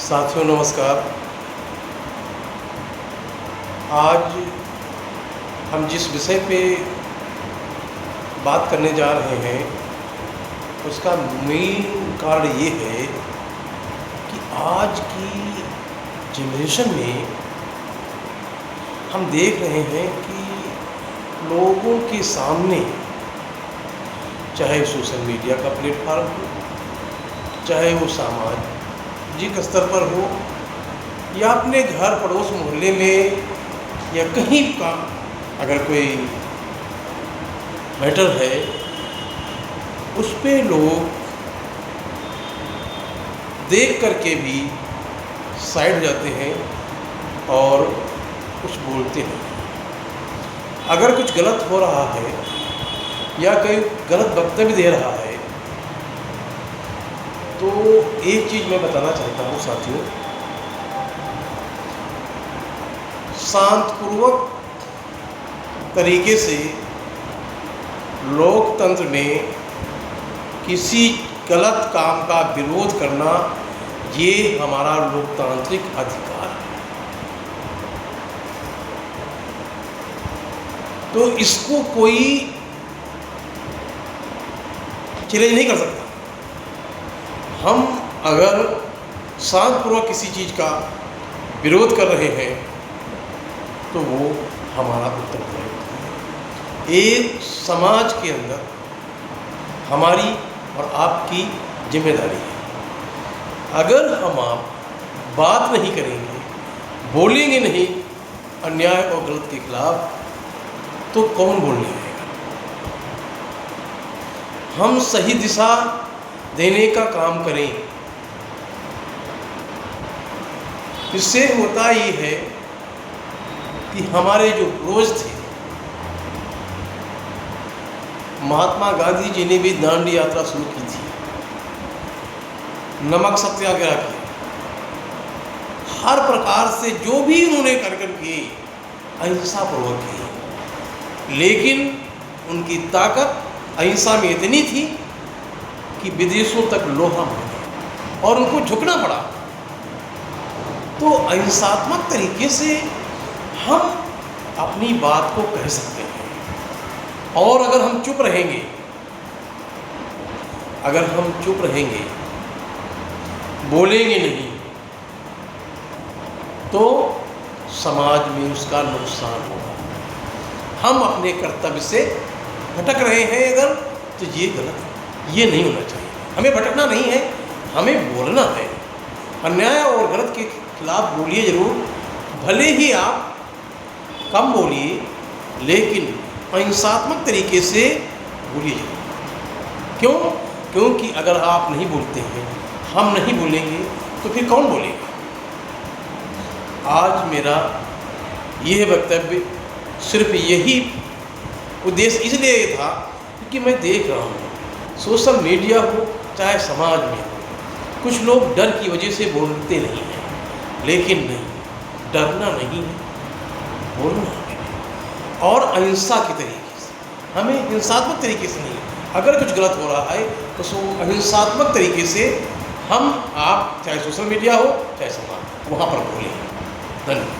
साथियों नमस्कार। आज हम जिस विषय पे बात करने जा रहे हैं उसका मेन कारण ये है कि आज की जनरेशन में हम देख रहे हैं कि लोगों के सामने, चाहे सोशल मीडिया का प्लेटफॉर्म हो, चाहे वो सामाजिक स्तर पर हो या अपने घर पड़ोस मोहल्ले में या कहीं का अगर कोई मैटर है, उस पे लोग देख करके भी साइड हो जाते हैं और कुछ बोलते हैं। अगर कुछ गलत हो रहा है या कोई गलत वक्तव्य दे रहा है तो एक चीज़ मैं बताना चाहता हूँ साथियों, शांतपूर्वक तरीके से लोकतंत्र में किसी गलत काम का विरोध करना ये हमारा लोकतांत्रिक अधिकार है। तो इसको कोई चैलेंज नहीं कर सकता। हम अगर शांतपूर्वक किसी चीज़ का विरोध कर रहे हैं तो वो हमारा उत्तरदायित्व है। एक समाज के अंदर हमारी और आपकी जिम्मेदारी है। अगर हम आप बात नहीं करेंगे, बोलेंगे नहीं अन्याय और गलत के खिलाफ, तो कौन बोलने आएगा। हम सही दिशा देने का काम करें। इससे होता ये है कि हमारे जो पूर्वज थे, महात्मा गांधी जी ने भी दांडी यात्रा शुरू की थी, नमक सत्याग्रह किया, हर प्रकार से जो भी उन्होंने कार्यक्रम किए अहिंसा पूर्वक किए, लेकिन उनकी ताकत अहिंसा में इतनी थी कि विदेशों तक लोहा बन गया और उनको झुकना पड़ा। तो अहिंसात्मक तरीके से हम अपनी बात को कह सकते हैं। और अगर हम चुप रहेंगे, बोलेंगे नहीं, तो समाज में उसका नुकसान होगा। हम अपने कर्तव्य से भटक रहे हैं अगर, तो ये गलत है, ये नहीं होना चाहिए। हमें भटकना नहीं है, हमें बोलना है। अन्याय और गलत के खिलाफ बोलिए ज़रूर, भले ही आप कम बोलिए, लेकिन अहिंसात्मक तरीके से बोलिए ज़रूर। क्यों? क्योंकि अगर आप नहीं बोलते हैं, हम नहीं बोलेंगे, तो फिर कौन बोलेगा। आज मेरा यह वक्तव्य सिर्फ यही उद्देश्य इसलिए था कि मैं देख रहा हूँ सोशल मीडिया हो चाहे समाज में हो, कुछ लोग डर की वजह से बोलते नहीं हैं। लेकिन नहीं, डरना नहीं है, बोलना है। और अहिंसा के तरीके से, हमें हिंसात्मक तरीके से नहीं। अगर कुछ गलत हो रहा है तो सो अहिंसात्मक तरीके से हम आप, चाहे सोशल मीडिया हो चाहे समाज, वहाँ पर बोलें। धन्यवाद।